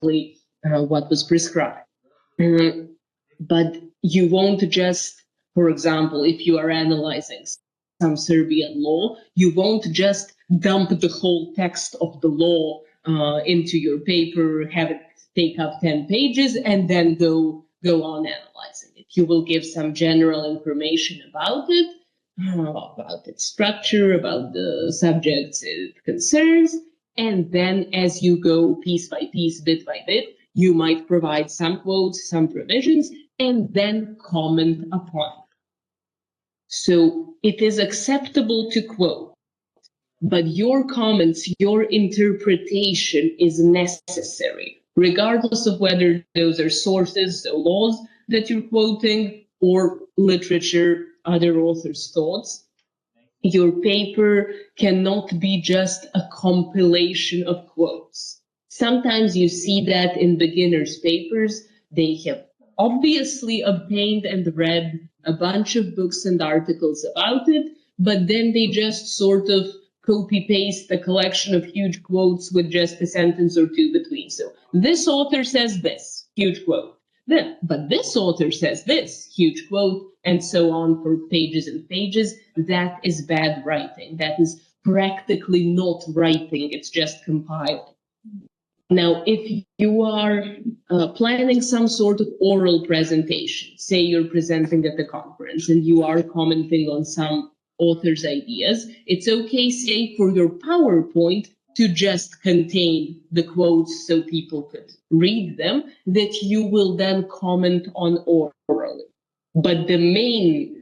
what was prescribed. But you won't just, for example, if you are analyzing some Serbian law, you won't just dump the whole text of the law into your paper, have it take up 10 pages, and then go on analyzing it. You will give some general information about it, about its structure, about the subjects it concerns, and then as you go piece by piece, bit by bit, you might provide some quotes, some provisions, and then comment upon it. So it is acceptable to quote, but your comments, your interpretation is necessary, regardless of whether those are sources, so laws that you're quoting, or literature, other authors' thoughts. Your paper cannot be just a compilation of quotes. Sometimes you see that in beginners' papers. They have obviously obtained and read a bunch of books and articles about it, but then they just sort of copy-paste a collection of huge quotes with just a sentence or two between. So this author says this, huge quote. Then, but this author says this, huge quote, and so on for pages and pages. That is bad writing. That is practically not writing. It's just compiling. Now, if you are planning some sort of oral presentation, say you're presenting at the conference and you are commenting on some author's ideas, it's okay, say, for your PowerPoint to just contain the quotes so people could read them, that you will then comment on orally. But the main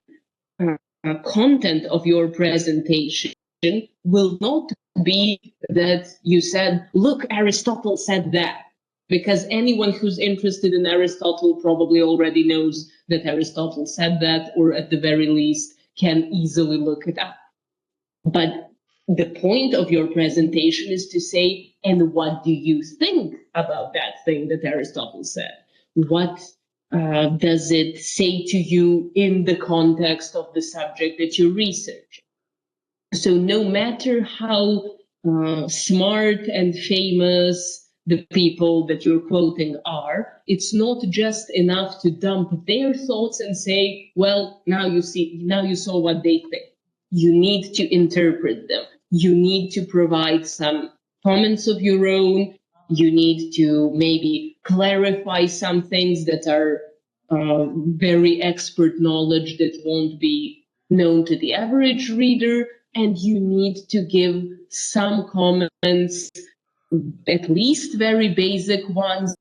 content of your presentation will not be that you said, look, Aristotle said that, because anyone who's interested in Aristotle probably already knows that Aristotle said that, or at the very least can easily look it up. But the point of your presentation is to say, and what do you think about that thing that Aristotle said? What does it say to you in the context of the subject that you're researching? So no matter how smart and famous the people that you're quoting are, it's not just enough to dump their thoughts and say, well, now you saw what they think. You need to interpret them. You need to provide some comments of your own. You need to maybe clarify some things that are very expert knowledge that won't be known to the average reader. And you need to give some comments, at least very basic ones,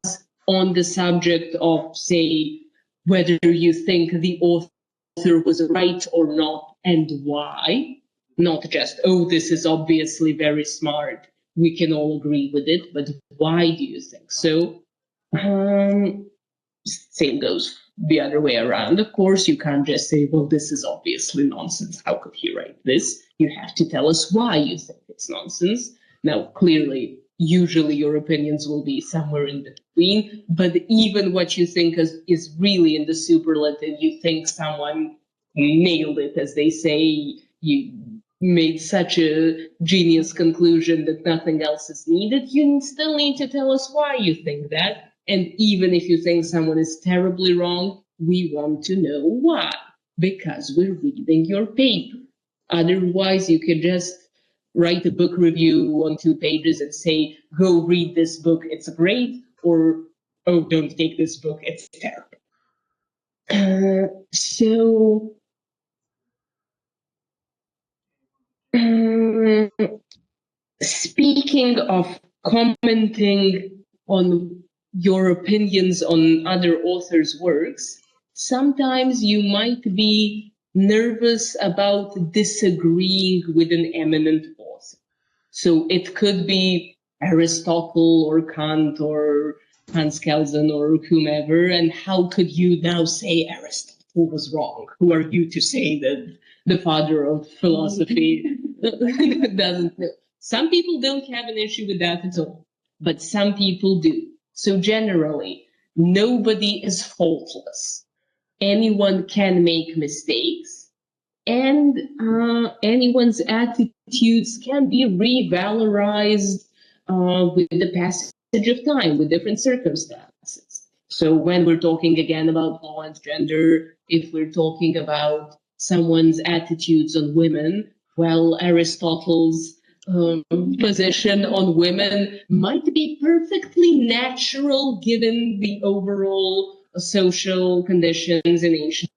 on the subject of, say, whether you think the author was right or not and why. Not just, oh, this is obviously very smart, we can all agree with it, but why do you think so? Same goes the other way around. Of course, you can't just say, well, this is obviously nonsense. How could he write this? You have to tell us why you think it's nonsense. Now, clearly, usually your opinions will be somewhere in between, but even what you think is really in the superlative, you think someone nailed it, as they say, you made such a genius conclusion that nothing else is needed, you still need to tell us why you think that. And even if you think someone is terribly wrong, we want to know why, because we're reading your paper. Otherwise, you could just write a book review on 2 pages and say, go read this book, it's great, or, oh, don't take this book, it's terrible. Speaking of commenting on your opinions on other authors' works, sometimes you might be nervous about disagreeing with an eminent author. So it could be Aristotle or Kant or Hans Kelsen or whomever, and how could you now say Aristotle was wrong? Who are you to say that the father of philosophy doesn't know? Some people don't have an issue with that at all, but some people do. So generally, nobody is faultless. Anyone can make mistakes, and anyone's attitudes can be revalorized with the passage of time with different circumstances. So when we're talking again about law and gender, if we're talking about someone's attitudes on women, well, Aristotle's position on women might be perfectly natural given the overall social conditions in ancient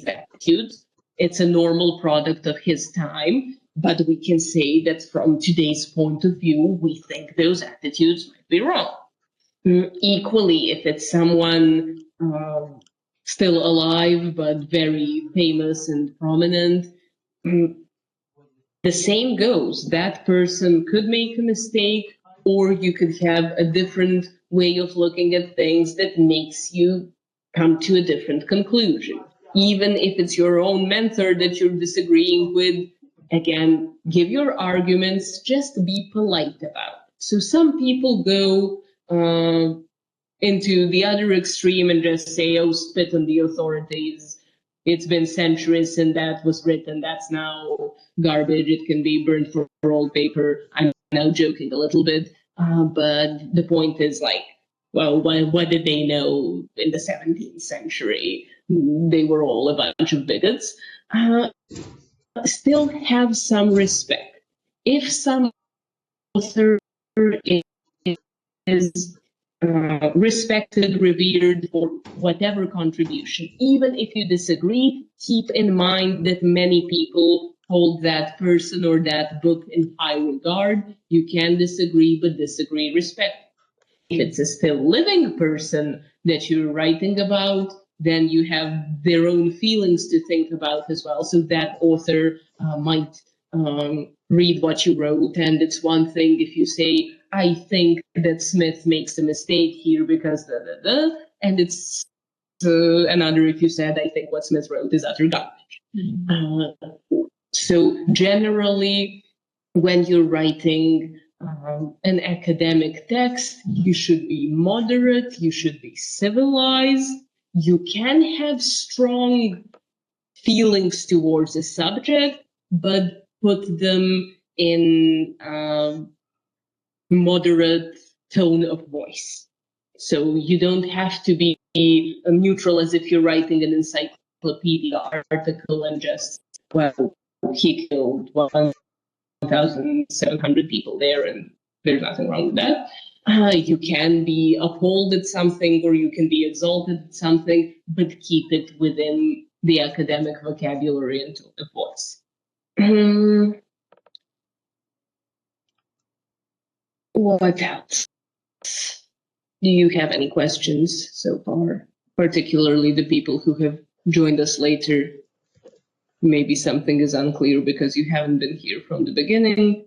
attitudes. It's a normal product of his time, but we can say that from today's point of view, we think those attitudes might be wrong. Equally, if it's someone still alive but very famous and prominent, the same goes. That person could make a mistake, or you could have a different way of looking at things that makes you come to a different conclusion. Even if it's your own mentor that you're disagreeing with, again, give your arguments, just be polite about it. So some people go into the other extreme and just say, oh, spit on the authorities. It's been centuries and that was written. That's now garbage. It can be burned for old paper. I'm now joking a little bit. But the point is like, well, what did they know in the 17th century? They were all a bunch of bigots. Still have some respect. If some author is respected, revered for whatever contribution, even if you disagree, keep in mind that many people hold that person or that book in high regard. You can disagree, but disagree respect. If it's a still living person that you're writing about, then you have their own feelings to think about as well. So that author might read what you wrote. And it's one thing if you say, I think that Smith makes a mistake here because da da da. And it's another if you said, I think what Smith wrote is utter garbage. So generally, when you're writing an academic text, you should be moderate, you should be civilized, you can have strong feelings towards a subject, but put them in moderate tone of voice. So you don't have to be neutral as if you're writing an encyclopedia article and just, well, he killed 1,700 people there, and there's nothing wrong with that. You can be appalled at something or you can be exalted at something, but keep it within the academic vocabulary and tone of voice. What else? Do you have any questions so far? Particularly the people who have joined us later. Maybe something is unclear because you haven't been here from the beginning.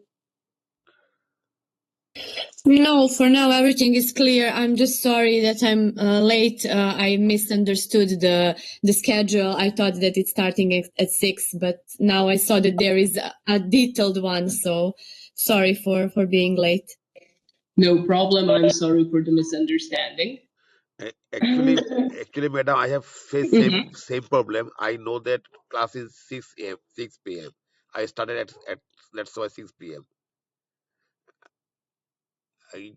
No, for now everything is clear. I'm just sorry that I'm late. I misunderstood the schedule. I thought that it's starting at 6, but now I saw that there is a detailed one. So sorry for being late. No problem. I'm sorry for the misunderstanding. Actually, madam, I have faced same problem. I know that class is 6 p.m. I started at let's say 6 p.m.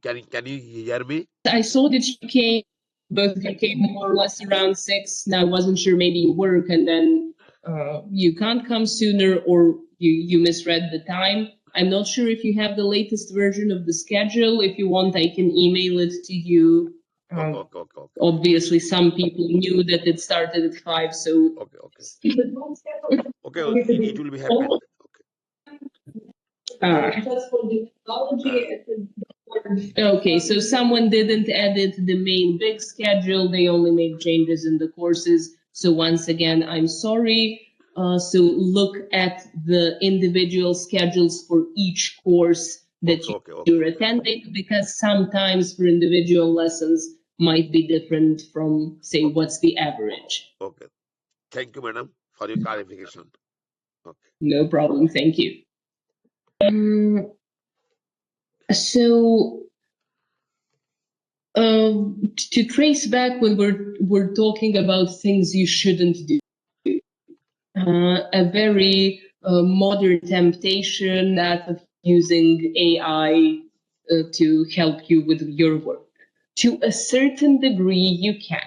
Can you hear me? I saw that you came, both of you came more or less around 6. Now I wasn't sure, maybe you work and then you can't come sooner, or you misread the time. I'm not sure if you have the latest version of the schedule. If you want, I can email it to you. Okay. Obviously, some people knew that it started at 5, so Okay. It will be happened. Okay, so someone didn't edit the main big schedule. They only made changes in the courses. So once again, I'm sorry. So look at the individual schedules for each course that you're attending, because sometimes for individual lessons might be different from, say, what's the average. Okay. Thank you, madam, for your clarification. Okay. No problem. Thank you. So to trace back when we're talking about things you shouldn't do, a very modern temptation that of using AI to help you with your work. To a certain degree, you can.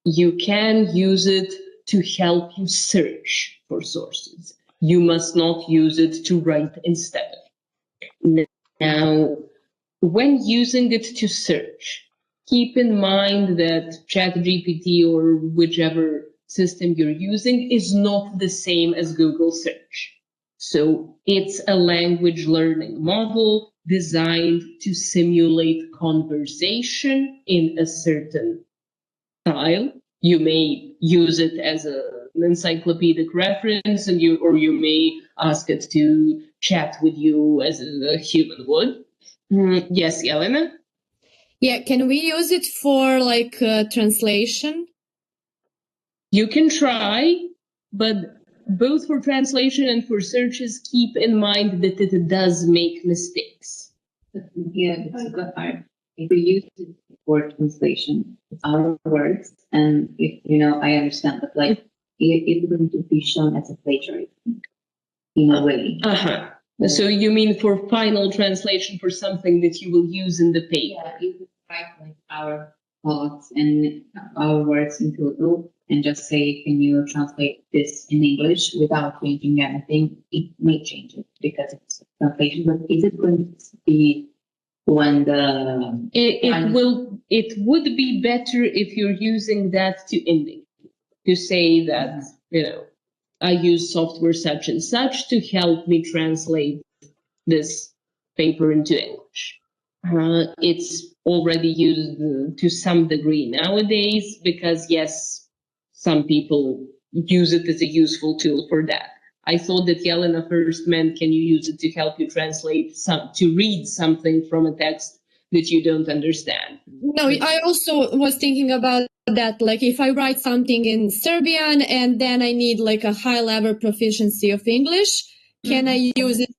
You can use it to help you search for sources. You must not use it to write instead of. Now, when using it to search, keep in mind that ChatGPT or whichever system you're using is not the same as Google search. So it's a language learning model designed to simulate conversation in a certain style. You may use it as an encyclopedic reference, and you may ask it to chat with you as a human would. Yes, Elena? Yeah, can we use it for like translation? You can try, but both for translation and for searches, keep in mind that it does make mistakes. Yeah, it's a good part. If we use it for translation, it's our words, and if I understand, but like it's going to be shown as a plagiarism in a way. Uh-huh. So you mean for final translation for something that you will use in the paper? Yeah, if we write like our thoughts and our words into a loop and just say, can you translate this in English without changing anything? It may change it because it's translation, but is it going to be when the it would be better if you're using that to indicate, to say that I use software such and such to help me translate this paper into English. It's already used to some degree nowadays because, yes, some people use it as a useful tool for that. I thought that Yelena first meant, can you use it to help you translate to read something from a text that you don't understand? No, I also was thinking about that. Like if I write something in Serbian and then I need like a high level proficiency of English, can I use it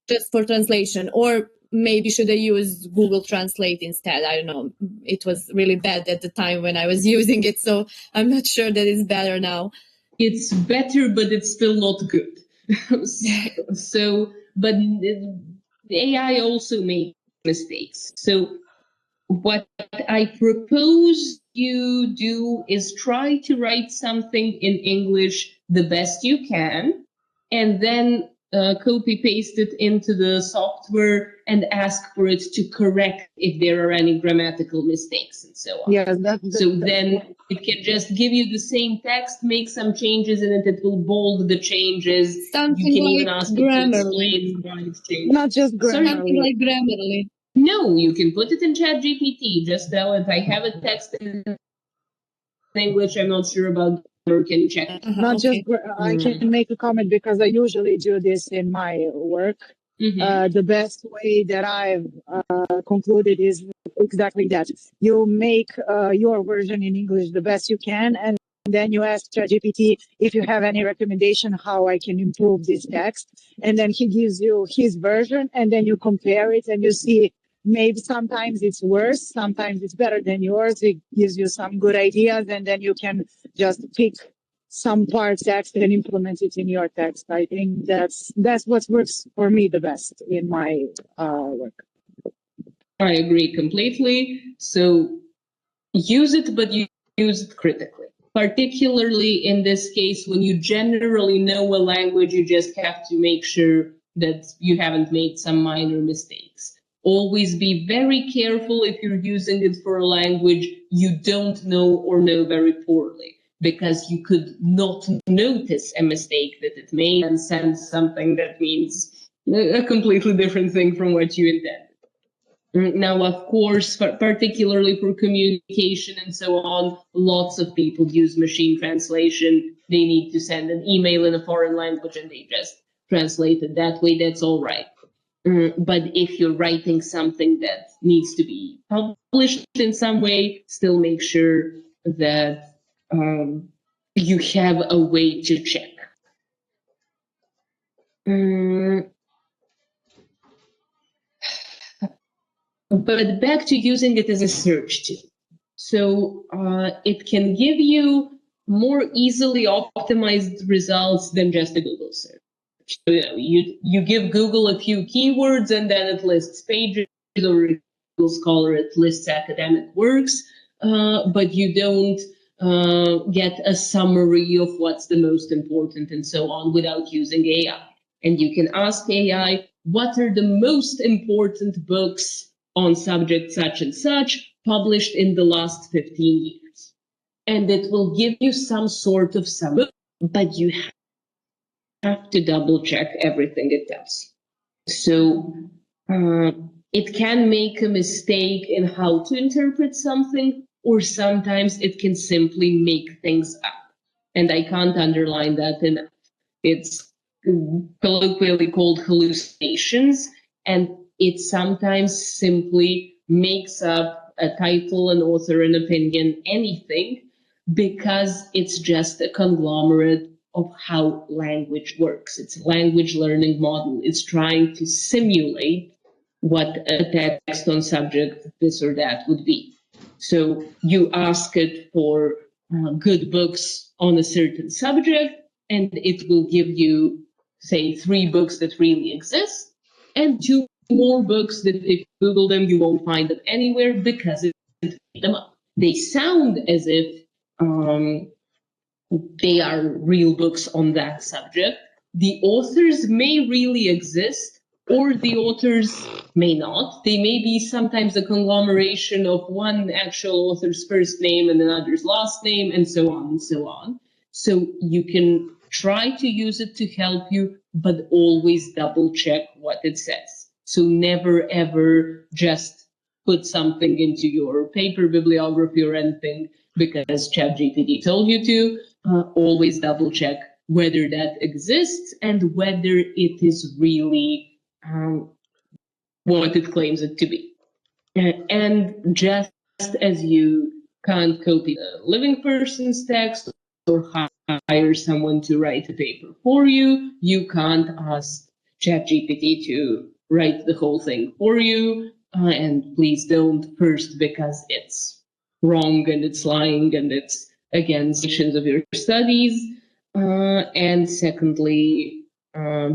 just for translation? Or maybe should I use Google Translate instead? I don't know. It was really bad at the time when I was using it, so I'm not sure that it's better now. It's better, but it's still not good. But the AI also makes mistakes. So what I propose you do is try to write something in English the best you can, and then copy paste it into the software and ask for it to correct if there are any grammatical mistakes and so on. Yes, then it can just give you the same text, make some changes in it. It will bold the changes. Something you can like even ask Grammarly. it to explain why it's changed. not just Grammarly. Something like Grammarly. No, you can put it in ChatGPT. Just tell it, I have a text in English, I'm not sure about, or can you check? Not just I can make a comment because I usually do this in my work. The best way that I've concluded is exactly that. You make your version in English the best you can, and then you ask ChatGPT if you have any recommendation how I can improve this text, and then he gives you his version, and then you compare it and you see maybe sometimes it's worse, sometimes it's better than yours. It gives you some good ideas, and then you can just pick some part text and implement it in your text. I think that's what works for me the best in my work. I agree completely. So use it, but you use it critically. Particularly in this case, when you generally know a language, you just have to make sure that you haven't made some minor mistakes. Always be very careful if you're using it for a language you don't know or know very poorly, because you could not notice a mistake that it made and send something that means a completely different thing from what you intended. Now, of course, particularly for communication and so on, lots of people use machine translation. They need to send an email in a foreign language and they just translate it that way. That's all right. But if you're writing something that needs to be published in some way, still make sure that you have a way to check. But back to using it as a search tool. So it can give you more easily optimized results than just a Google search. So, you give Google a few keywords and then it lists pages, or Google Scholar it lists academic works, but you don't get a summary of what's the most important and so on without using AI. And you can ask AI, what are the most important books on subject such and such published in the last 15 years? And it will give you some sort of summary, but you have to double check everything it does. So it can make a mistake in how to interpret something, or sometimes it can simply make things up. And I can't underline that enough. It's colloquially called hallucinations, and it sometimes simply makes up a title, an author, an opinion, anything, because it's just a conglomerate of how language works. It's a language learning model. It's trying to simulate what a text on subject this or that would be. So you ask it for good books on a certain subject, and it will give you, say, 3 books that really exist, and 2 more books that if you Google them, you won't find them anywhere because it made them up. They sound as if they are real books on that subject. The authors may really exist, or the authors may not. They may be sometimes a conglomeration of one actual author's first name and another's last name, and so on and so on. So you can try to use it to help you, but always double check what it says. So never ever just put something into your paper bibliography or anything because ChatGPT told you to. Always double check whether that exists and whether it is really what it claims it to be. And just as you can't copy a living person's text or hire someone to write a paper for you, you can't ask ChatGPT to write the whole thing for you. And please don't, first because it's wrong and it's lying and it's against sections of your studies, and secondly,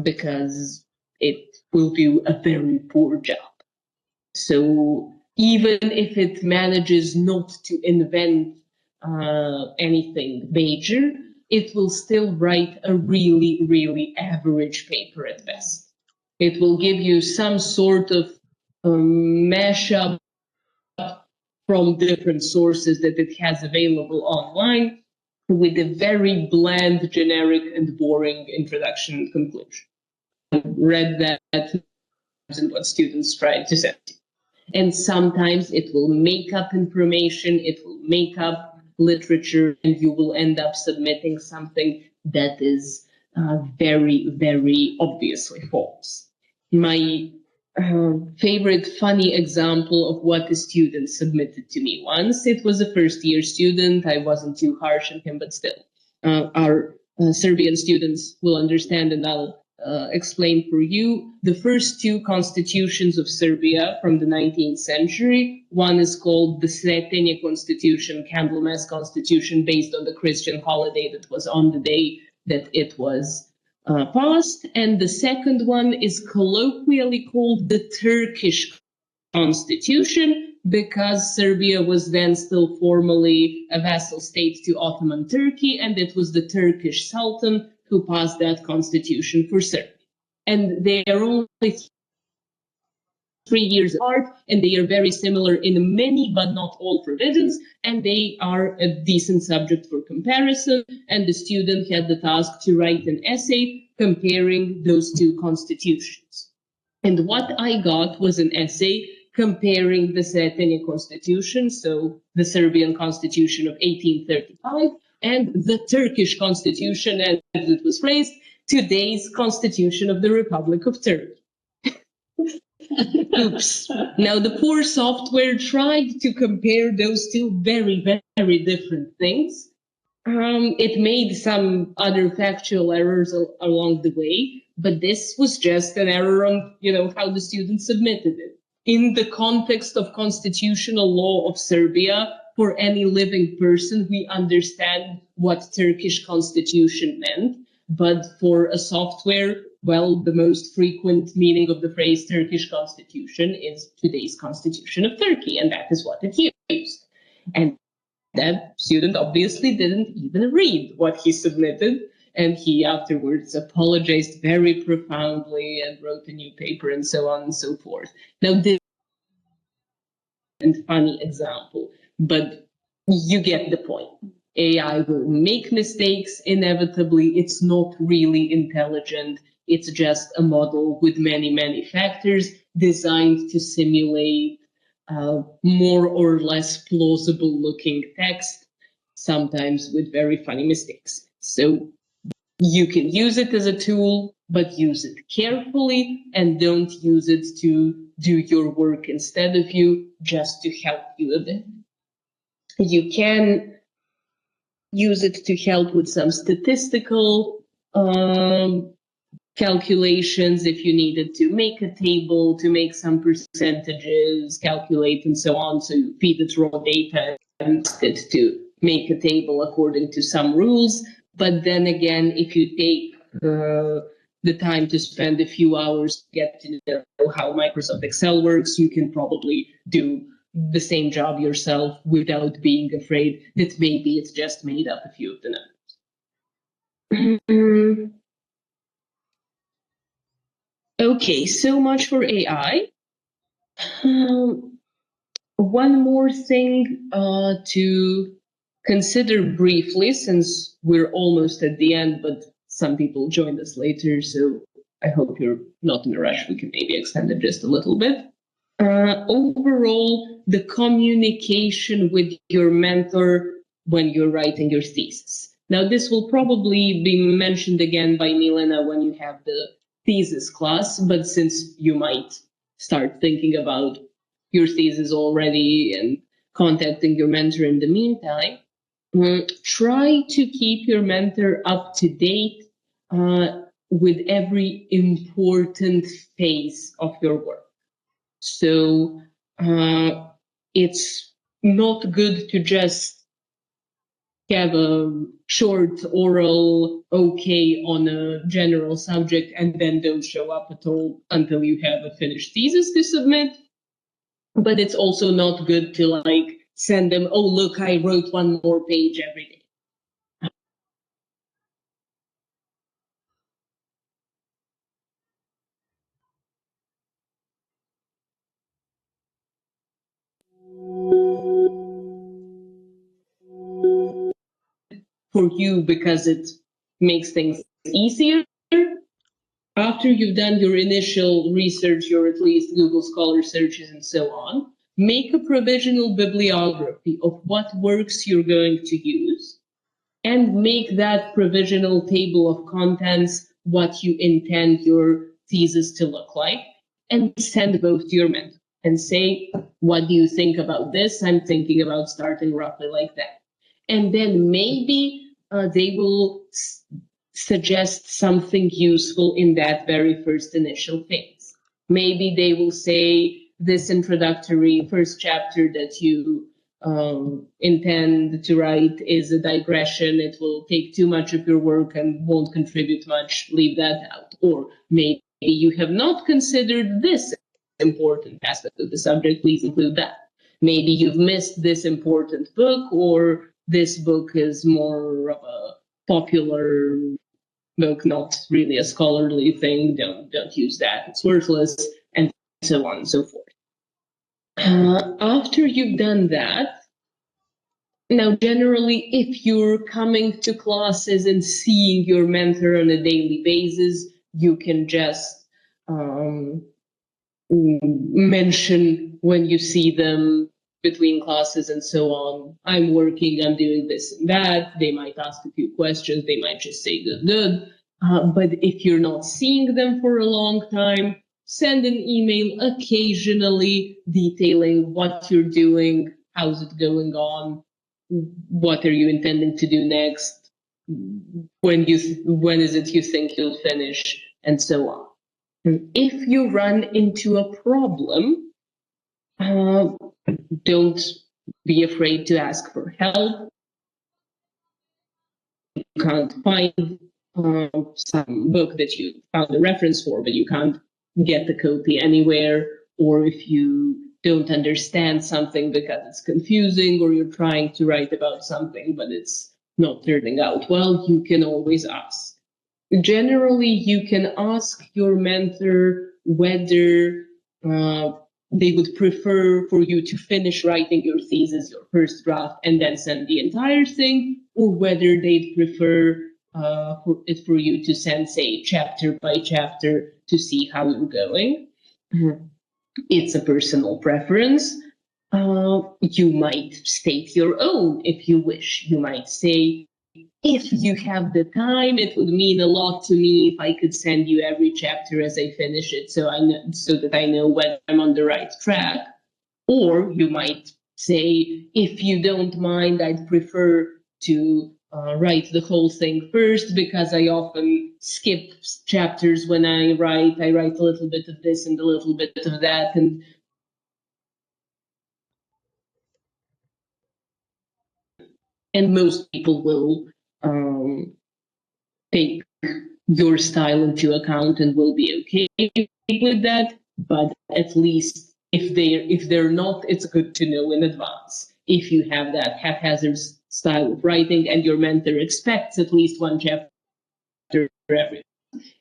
because it will do a very poor job. So even if it manages not to invent anything major, it will still write a really, really average paper at best. It will give you some sort of mashup from different sources that it has available online with a very bland, generic, and boring introduction and conclusion. I read that and what students try to say. And sometimes it will make up information, it will make up literature, and you will end up submitting something that is very, very obviously false. My favorite funny example of what a student submitted to me once, it was a first-year student. I wasn't too harsh on him, but still. Our Serbian students will understand, and I'll explain for you. The first 2 constitutions of Serbia from the 19th century. One is called the Sretenje Constitution, Candlemas Constitution, based on the Christian holiday that was on the day that it was passed. And the second one is colloquially called the Turkish Constitution, because Serbia was then still formally a vassal state to Ottoman Turkey, and it was the Turkish Sultan who passed that constitution for Serbia. And they are only 3 years apart, and they are very similar in many but not all provisions, and they are a decent subject for comparison. And the student had the task to write an essay comparing those 2 constitutions. And what I got was an essay comparing the Sretenje Constitution, so the Serbian Constitution of 1835, and the Turkish Constitution, as it was phrased, today's Constitution of the Republic of Turkey. Oops. Now, the poor software tried to compare those 2 very, very different things. It made some other factual errors along the way, but this was just an error on, how the student submitted it. In the context of constitutional law of Serbia, for any living person, we understand what Turkish constitution meant, but for a software, Well, the most frequent meaning of the phrase Turkish constitution is today's constitution of Turkey, and that is what it used. And that student obviously didn't even read what he submitted, and he afterwards apologized very profoundly and wrote a new paper and so on and so forth. Now, this is a funny example, but you get the point. AI will make mistakes inevitably. It's not really intelligent. It's just a model with many, many factors designed to simulate more or less plausible looking text, sometimes with very funny mistakes. So you can use it as a tool, but use it carefully and don't use it to do your work instead of you, just to help you a bit. You can use it to help with some statistical calculations if you needed to make a table, to make some percentages, calculate and so on. So you feed it raw data and it to make a table according to some rules. But then again, if you take the time to spend a few hours to get to know how Microsoft Excel works, you can probably do the same job yourself without being afraid that maybe it's just made up a few of the numbers. Okay, so much for AI. One more thing to consider briefly, since we're almost at the end, but some people joined us later, so I hope you're not in a rush. We can maybe extend it just a little bit. Overall, the communication with your mentor when you're writing your thesis. Now, this will probably be mentioned again by Milena when you have the thesis class, but since you might start thinking about your thesis already and contacting your mentor in the meantime, try to keep your mentor up to date with every important phase of your work. So it's not good to just have a short oral okay on a general subject and then don't show up at all until you have a finished thesis to submit. But it's also not good to like send them, oh, look, I wrote one more page every day. For you, because it makes things easier. After you've done your initial research, or at least Google Scholar searches and so on, make a provisional bibliography of what works you're going to use and make that provisional table of contents what you intend your thesis to look like, and send both to your mentor and say, what do you think about this? I'm thinking about starting roughly like that. And then maybe they will suggest something useful in that very first initial phase. Maybe they will say this introductory first chapter that you intend to write is a digression. It will take too much of your work and won't contribute much. Leave that out. Or maybe you have not considered this important aspect of the subject. Please include that. Maybe you've missed this important book, or this book is more of a popular book, not really a scholarly thing. Don't use that. It's worthless, and so on and so forth. After you've done that, now generally, if you're coming to classes and seeing your mentor on a daily basis, you can just mention when you see them between classes and so on, I'm working, I'm doing this and that. They might ask a few questions, they might just say good. But if you're not seeing them for a long time, send an email occasionally detailing what you're doing, how's it going on, what are you intending to do next, when is it you think you'll finish, and so on. If you run into a problem, don't be afraid to ask for help. You can't find some book that you found a reference for, but you can't get the copy anywhere, or if you don't understand something because it's confusing, or you're trying to write about something but it's not turning out well, you can always ask. Generally, you can ask your mentor whether they would prefer for you to finish writing your thesis, your first draft, and then send the entire thing, or whether they'd prefer for you to send, say, chapter by chapter to see how you're going. It's a personal preference. You might state your own if you wish. You might say, if you have the time, it would mean a lot to me if I could send you every chapter as I finish it, so that I know whether I'm on the right track. Or you might say, if you don't mind, I'd prefer to write the whole thing first, because I often skip chapters when I write. I write a little bit of this and a little bit of that, and most people will take your style into account and will be okay with that. But at least if they're not, it's good to know in advance. If you have that haphazard style of writing and your mentor expects at least one chapter every,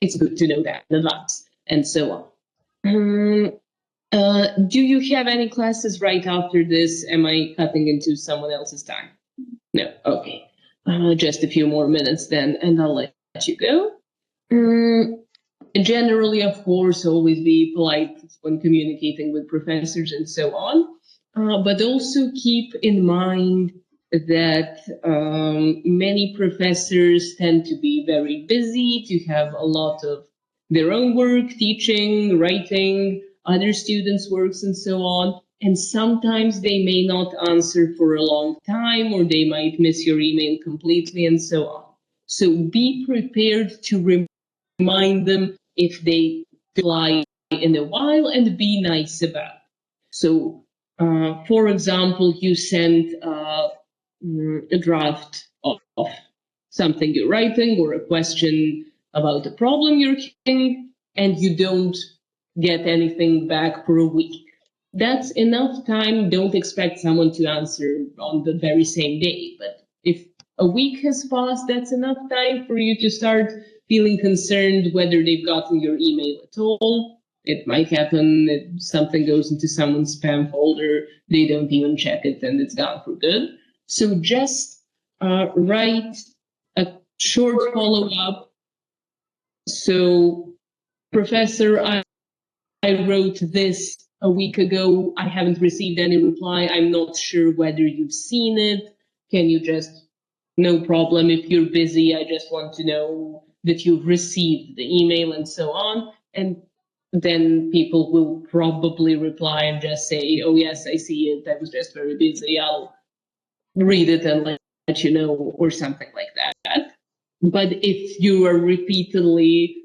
it's good to know that in advance, and so on. Do you have any classes right after this? Am I cutting into someone else's time? No. Okay. Just a few more minutes then, and I'll let you go. Generally, of course, always be polite when communicating with professors and so on, but also keep in mind that many professors tend to be very busy, to have a lot of their own work, teaching, writing, other students' works, and so on. And sometimes they may not answer for a long time, or they might miss your email completely, and so on. So be prepared to remind them if they reply in a while, and be nice about it. So, for example, you send a draft of something you're writing, or a question about a problem you're getting, and you don't get anything back for a week. That's enough time. Don't expect someone to answer on the very same day. But if a week has passed, that's enough time for you to start feeling concerned whether they've gotten your email at all. It might happen that something goes into someone's spam folder, they don't even check it, and it's gone for good. So just write a short follow-up. So, Professor, I wrote this a week ago. I haven't received any reply. I'm not sure whether you've seen it. Can you just, no problem. If you're busy, I just want to know that you've received the email, and so on. And then people will probably reply and just say, oh, yes, I see it. I was just very busy. I'll read it and let you know, or something like that. But if you are repeatedly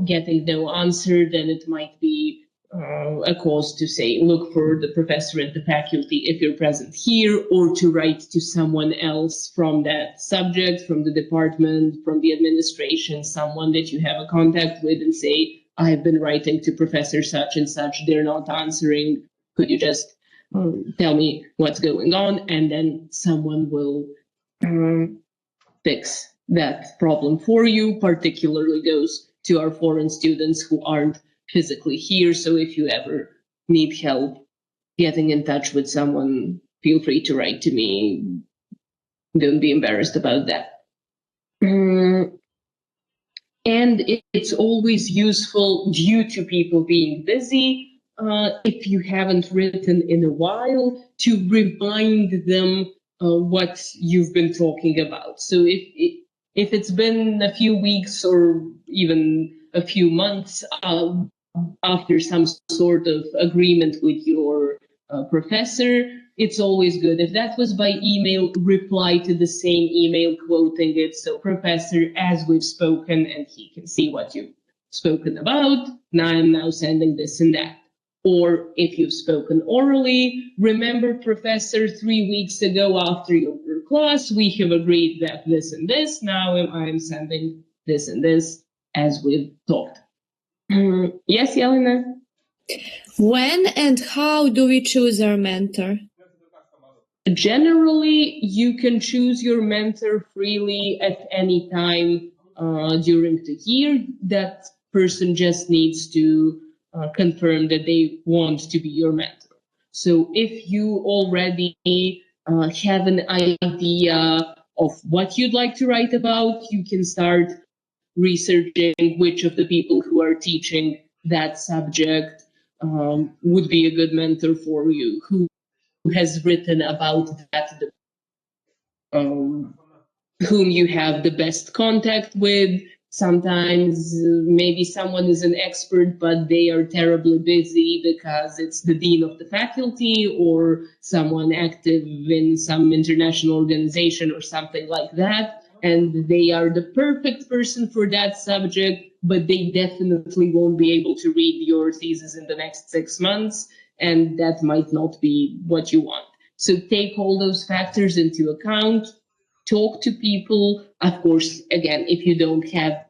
getting no answer, then it might be a cause to say, look for the professor and the faculty if you're present here, or to write to someone else from that subject, from the department, from the administration, someone that you have a contact with, and say, I've been writing to Professor such and such, they're not answering. Could you just tell me what's going on? And then someone will fix that problem for you. Particularly goes to our foreign students who aren't physically here. So if you ever need help getting in touch with someone, feel free to write to me. Don't be embarrassed about that. And it's always useful, due to people being busy, if you haven't written in a while, to remind them what you've been talking about. So if it's been a few weeks or even a few months after some sort of agreement with your professor, it's always good. If that was by email, reply to the same email quoting it. So, Professor, as we've spoken, and he can see what you've spoken about, now I'm now sending this and that. Or if you've spoken orally, remember, Professor, 3 weeks ago after your class, we have agreed that this and this. Now I'm sending this and this, as we've talked. Yes, Yelena? When and how do we choose our mentor? Generally, you can choose your mentor freely at any time during the year. That person just needs to confirm that they want to be your mentor. So if you already have an idea of what you'd like to write about, you can start researching which of the people who are teaching that subject would be a good mentor for you, who has written about that, whom you have the best contact with. Sometimes maybe someone is an expert, but they are terribly busy because it's the dean of the faculty or someone active in some international organization or something like that. And they are the perfect person for that subject, but they definitely won't be able to read your thesis in the next 6 months. And that might not be what you want. So take all those factors into account. Talk to people. Of course, again, if you don't have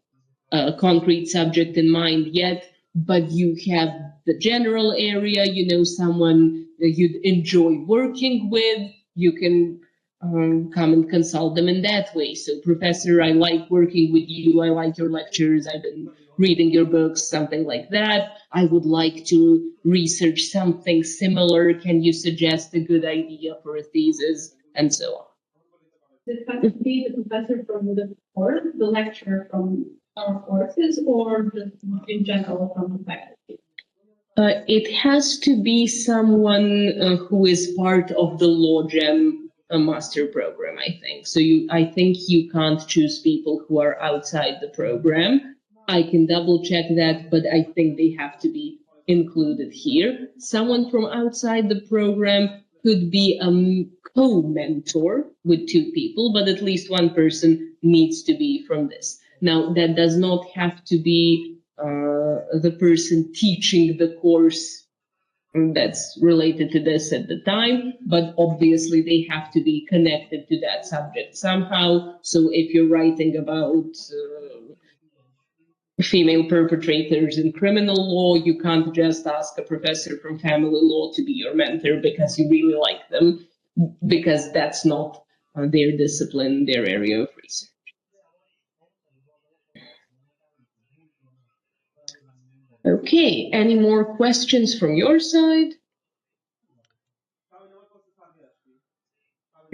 a concrete subject in mind yet, but you have the general area, you know, someone that you'd enjoy working with, you can come and consult them in that way. So, Professor, I like working with you. I like your lectures. I've been reading your books, something like that. I would like to research something similar. Can you suggest a good idea for a thesis? And so on. Does it have to be the professor from the course, the lecturer from our courses, or just in general from the faculty? It has to be someone who is part of the LawGem master program, I think. So I think you can't choose people who are outside the program. I can double check that, but I think they have to be included here. Someone from outside the program could be a co-mentor with 2 people, but at least one person needs to be from this. Now, that does not have to be the person teaching the course that's related to this at the time, but obviously they have to be connected to that subject somehow. So if you're writing about female perpetrators in criminal law, you can't just ask a professor from family law to be your mentor because you really like them, because that's not their discipline, their area of research. Okay, any more questions from your side?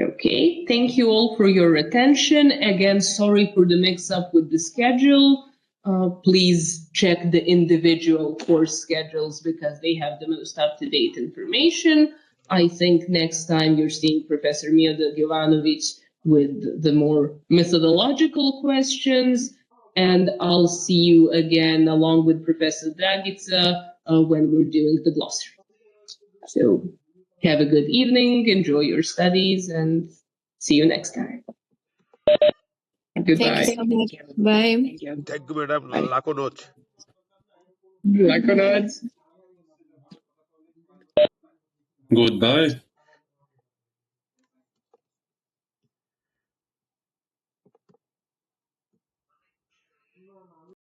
Okay, thank you all for your attention. Again, sorry for the mix-up with the schedule. Please check the individual course schedules because they have the most up-to-date information. I think next time you're seeing Professor Miodrag Jovanovic with the more methodological questions. And I'll see you again along with Professor Dragica when we're doing the glossary. So have a good evening, enjoy your studies, and see you next time. Goodbye. Thank you so much. Bye. Thank you, madam. Lako noch. Lako noch. Goodbye.